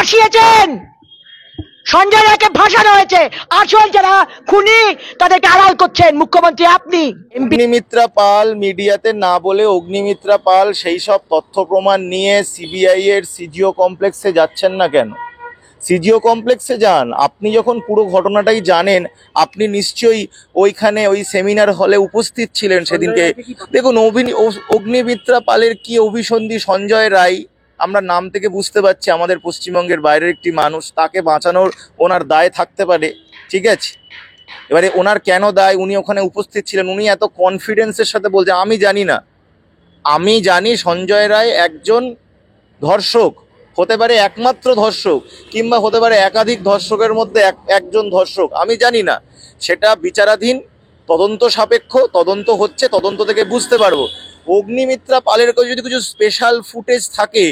ফাঁসিয়েছেন, সঞ্জয় রায়কে ফাঁসানো হয়েছে, আসল যারা খুনি তাদেরকে আড়াল করছেন মুখ্যমন্ত্রী আপনি। অগ্নিমিত্রা পাল মিডিয়াতে না বলে অগ্নিমিত্রা পাল সেই সব তথ্য প্রমাণ নিয়ে সিবিআই এর সিজিও কমপ্লেক্সে যাচ্ছেন না কেন? সিজিও কমপ্লেক্সে যান। আপনি যখন পুরো ঘটনাটাই জানেন, আপনি নিশ্চয়ই ওইখানে ওই সেমিনার হলে উপস্থিত ছিলেন সেদিনকে। দেখুন, অগ্নিমিত্রা পালের কি অভিসন্ধি সঞ্জয় রায়, আমরা নাম থেকে বুঝতে পারছি আমাদের পশ্চিমবঙ্গের বাইরের একটি মানুষ, তাকে বাঁচানোর ওনার দায় থাকতে পারে, ঠিক আছে। এবারে ওনার কেন দায়, উনি ওখানে উপস্থিত ছিলেন, উনি এত কনফিডেন্সের সাথে বলছে। আমি জানি না, আমি জানি সঞ্জয় রায় একজন ধর্ষক, হতে পারে একমাত্র ধর্ষক, কিংবা হতে পারে একাধিক ধর্ষকের মধ্যে একজন ধর্ষক, আমি জানি না, সেটা বিচারাধীন, তদন্ত সাপেক্ষ, তদন্ত হচ্ছে, তদন্ত থেকে বুঝতে পারবো। অগ্নিমিত্রা পালের যদি কিছু স্পেশাল ফুটেজ থাকে,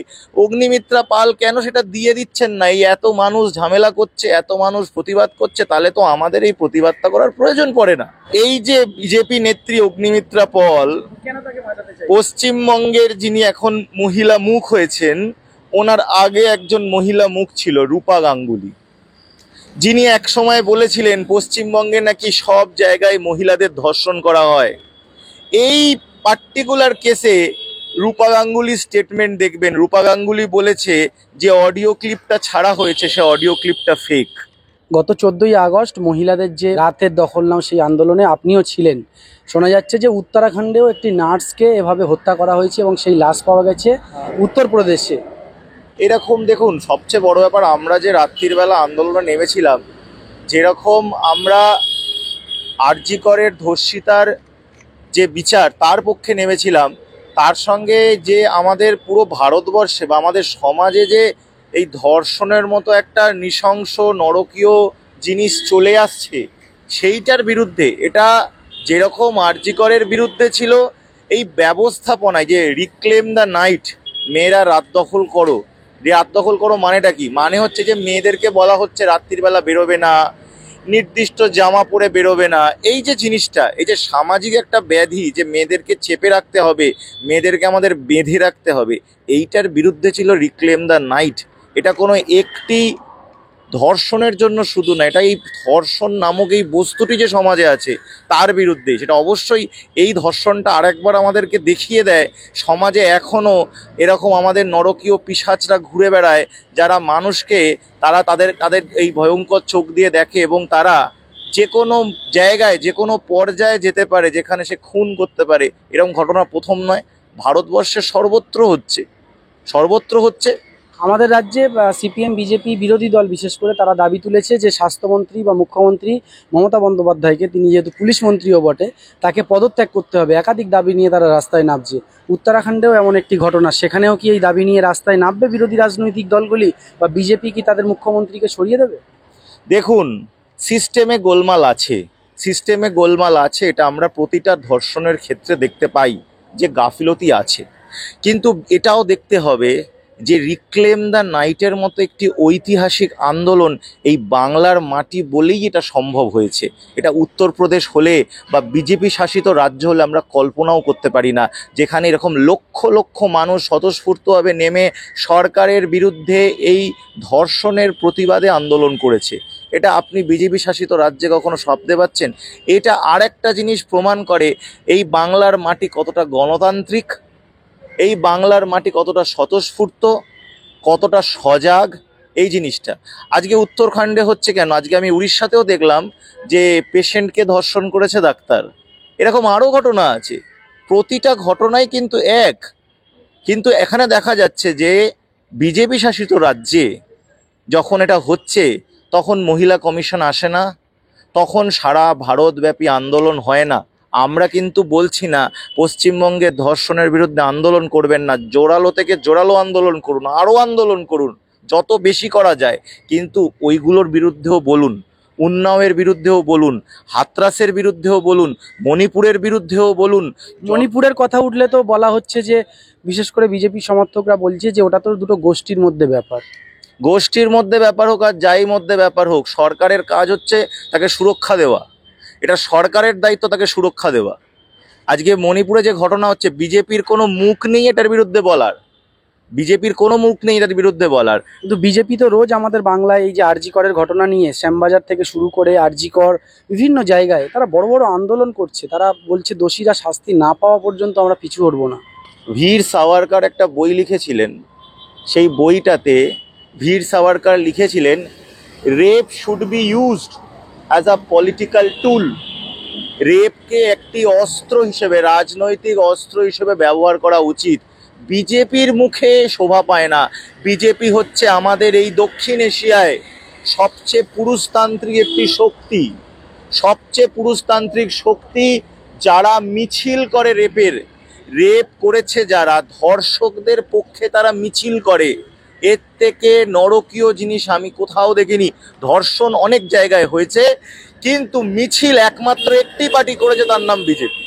অগ্নিমিত্রা পাল কেন সেটা দিয়ে দিচ্ছেন না? এই এত মানুষ ঝামেলা করছে, এত মানুষ প্রতিবাদ করছে, তাহলে তো আমাদের এই প্রতিবাদটা করার প্রয়োজন পড়ে না। এই যে বিজেপি নেত্রী অগ্নিমিত্রা পাল, পশ্চিমবঙ্গের যিনি এখন মহিলা মুখ হয়েছেন, ওনার আগে একজন মহিলা মুখ ছিল রূপা গাঙ্গুলি, যিনি এক সময় বলেছিলেন পশ্চিমবঙ্গে নাকি সব জায়গায় মহিলাদের ধর্ষণ করা হয়। এই পার্টিকুলার কেসে রূপা গাঙ্গুলি স্টেটমেন্ট দেখবেন, রূপা গাঙ্গুলি বলেছে যে অডিও ক্লিপটা ছাড়া হয়েছে সে অডিও ক্লিপটা ফেক। গত 14ই আগস্ট মহিলাদের যে রাতের দখল নাও সেই আন্দোলনে আপনিও ছিলেন। শোনা যাচ্ছে যে উত্তরাখণ্ডেও একটি নার্সকে এভাবে হত্যা করা হয়েছে এবং সেই লাশ পাওয়া গেছে উত্তরপ্রদেশে। এরকম দেখুন, সবচেয়ে বড় ব্যাপার, আমরা যে রাত্রির বেলা আন্দোলনে নেমেছিলাম, যেরকম আমরা আরজি করের ধর্ষিতার যে বিচার তার পক্ষে নেমেছিলাম, তার সঙ্গে যে আমাদের পুরো ভারতবর্ষে বা আমাদের সমাজে যে এই ধর্ষণের মতো একটা নৃশংস নরকীয় জিনিস চলে আসছে, সেইটার বিরুদ্ধে। এটা যেরকম আরজি করের বিরুদ্ধে ছিল এই ব্যবস্থাপনায়, যে রিক্লেম দ্য নাইট, মেয়েরা রাত দখল করো। রাত দখল করো মানেটা কি? মানে হচ্ছে যে মেয়েদেরকে বলা হচ্ছে রাত্রিবেলা বেরোবে না, নির্দিষ্ট জামা পরে বেরোবে না। এই যে জিনিসটা, এই যে সামাজিক একটা ব্যাধি, যে মেয়েদেরকে চেপে রাখতে হবে, মেয়েদেরকে আমাদের বেঁধে রাখতে হবে, এইটার বিরুদ্ধে ছিল রিক্লেম দ্য নাইট। এটা কোনো একটি ধর্ষণের জন্য শুধু না, এটা এই ধর্ষণ নামক এই বস্তুটি যে সমাজে আছে তার বিরুদ্ধে। সেটা অবশ্যই এই ধর্ষণটা আরেকবার আমাদেরকে দেখিয়ে দেয় সমাজে এখনও এরকম আমাদের নরকীয় পিশাচরা ঘুরে বেড়ায়, যারা মানুষকে তারা তাদের তাদের এই ভয়ঙ্কর চোখ দিয়ে দেখে, এবং তারা যে কোনো জায়গায় যে কোনো পর্যায়ে যেতে পারে যেখানে সে খুন করতে পারে। এরকম ঘটনা প্রথম নয়, ভারতবর্ষের সর্বত্র হচ্ছে, সর্বত্র হচ্ছে। আমাদের রাজ্যে সিপিএম বিজেপি বিরোধী দল বিশেষ করে তারা দাবি তুলেছে যে স্বাস্থ্যমন্ত্রী বা মুখ্যমন্ত্রী মমতা বন্দ্যোপাধ্যায়কে, তিনি যেহেতু পুলিশ মন্ত্রীও বটে, তাকে পদত্যাগ করতে হবে। একাধিক দাবি নিয়ে তারা রাস্তায় নামছে। উত্তরাখণ্ডেও এমন একটি ঘটনা, সেখানেও কি এই দাবি নিয়ে রাস্তায় নামবে বিরোধী রাজনৈতিক দলগুলি, বা বিজেপি কি তাদের মুখ্যমন্ত্রীকে সরিয়ে দেবে? দেখুন, সিস্টেমে গোলমাল আছে, সিস্টেমে গোলমাল আছে, এটা আমরা প্রতিটা ধর্ষণের ক্ষেত্রে দেখতে পাই যে গাফিলতি আছে। কিন্তু এটাও দেখতে হবে যে রিক্লেম দ্য নাইটের মতো একটি ঐতিহাসিক আন্দোলন এই বাংলার মাটি বলেই এটা সম্ভব হয়েছে। এটা উত্তরপ্রদেশ হলে বা বিজেপি শাসিত রাজ্য হলে আমরা কল্পনাও করতে পারি না, যেখানে এরকম লক্ষ লক্ষ মানুষ স্বতঃস্ফূর্তভাবে নেমে সরকারের বিরুদ্ধে এই ধর্ষণের প্রতিবাদে আন্দোলন করেছে। এটা আপনি বিজেপি শাসিত রাজ্যে কখনো স্বপ্নে পাচ্ছেন? এটা আরেকটা জিনিস প্রমাণ করে এই বাংলার মাটি কতটা গণতান্ত্রিক, এই বাংলার মাটি কতটা স্বতঃস্ফূর্ত, কতটা সজাগ। এই জিনিসটা আজকে উত্তরাখণ্ডে হচ্ছে কেন? আজকে আমি উড়িষ্যাতেও দেখলাম যে পেশেন্টকে ধর্ষণ করেছে ডাক্তার। এরকম আরও ঘটনা আছে, প্রতিটা ঘটনাই কিন্তু এক। কিন্তু এখানে দেখা যাচ্ছে যে বিজেপি শাসিত রাজ্যে যখন এটা হচ্ছে তখন মহিলা কমিশন আসে না, তখন সারা ভারতব্যাপী আন্দোলন হয় না। আমরা কিন্তু বলছি না পশ্চিমবঙ্গের ধর্ষণের বিরুদ্ধে আন্দোলন করবেন না, জোরালো থেকে জোরালো আন্দোলন করুন, আরও আন্দোলন করুন, যত বেশি করা যায়। কিন্তু ওইগুলোর বিরুদ্ধেও বলুন, উন্নাওয়ের বিরুদ্ধেও বলুন, হাতরাসের বিরুদ্ধেও বলুন, মণিপুরের বিরুদ্ধেও বলুন। মণিপুরের কথা উঠলে তো বলা হচ্ছে যে বিশেষ করে বিজেপি সমর্থকরা বলছে যে ওটা তো দুটো গোষ্ঠীর মধ্যে ব্যাপার। গোষ্ঠীর মধ্যে ব্যাপার হোক আর যাই মধ্যে ব্যাপার হোক, সরকারের কাজ হচ্ছে তাকে সুরক্ষা দেওয়া। এটা সরকারের দায়িত্ব তাকে সুরক্ষা দেওয়া। আজকে মণিপুরে যে ঘটনা হচ্ছে, বিজেপির কোনো মুখ নেই এটার বিরুদ্ধে বলার। বিজেপির কোনো মুখ নেই এটার বিরুদ্ধে বলার। কিন্তু বিজেপি তো রোজ আমাদের বাংলায় এই যে আরজি করের ঘটনা নিয়ে শ্যামবাজার থেকে শুরু করে আরজি কর বিভিন্ন জায়গায় তারা বড় বড় আন্দোলন করছে, তারা বলছে দোষীরা শাস্তি না পাওয়া পর্যন্ত আমরা পিছু হটবো না। বীর সাভারকর একটা বই লিখেছিলেন, সেই বইটাতে বীর সাভারকর লিখেছিলেন, rape should be used as a political tool. রেপকে একটি অস্ত্র হিসেবে, রাজনৈতিক অস্ত্র হিসেবে ব্যবহার করা উচিত। বিজেপির মুখে শোভা পায় না। বিজেপি হচ্ছে আমাদের এই দক্ষিণ এশিয়ায় সবচেয়ে পুরুষতান্ত্রিক একটি শক্তি, সবচেয়ে পুরুষতান্ত্রিক শক্তি। যারা মিছিল করে রেপ করেছে, যারা ধর্ষকদের পক্ষে তারা মিছিল করে, এর থেকে নরকীয় জিনিস আমি কোথাও দেখিনি। ধর্ষণ অনেক জায়গায় হয়েছে, কিন্তু মিছিল একমাত্র একটি পার্টি করেছে, তার নাম বিজেপি।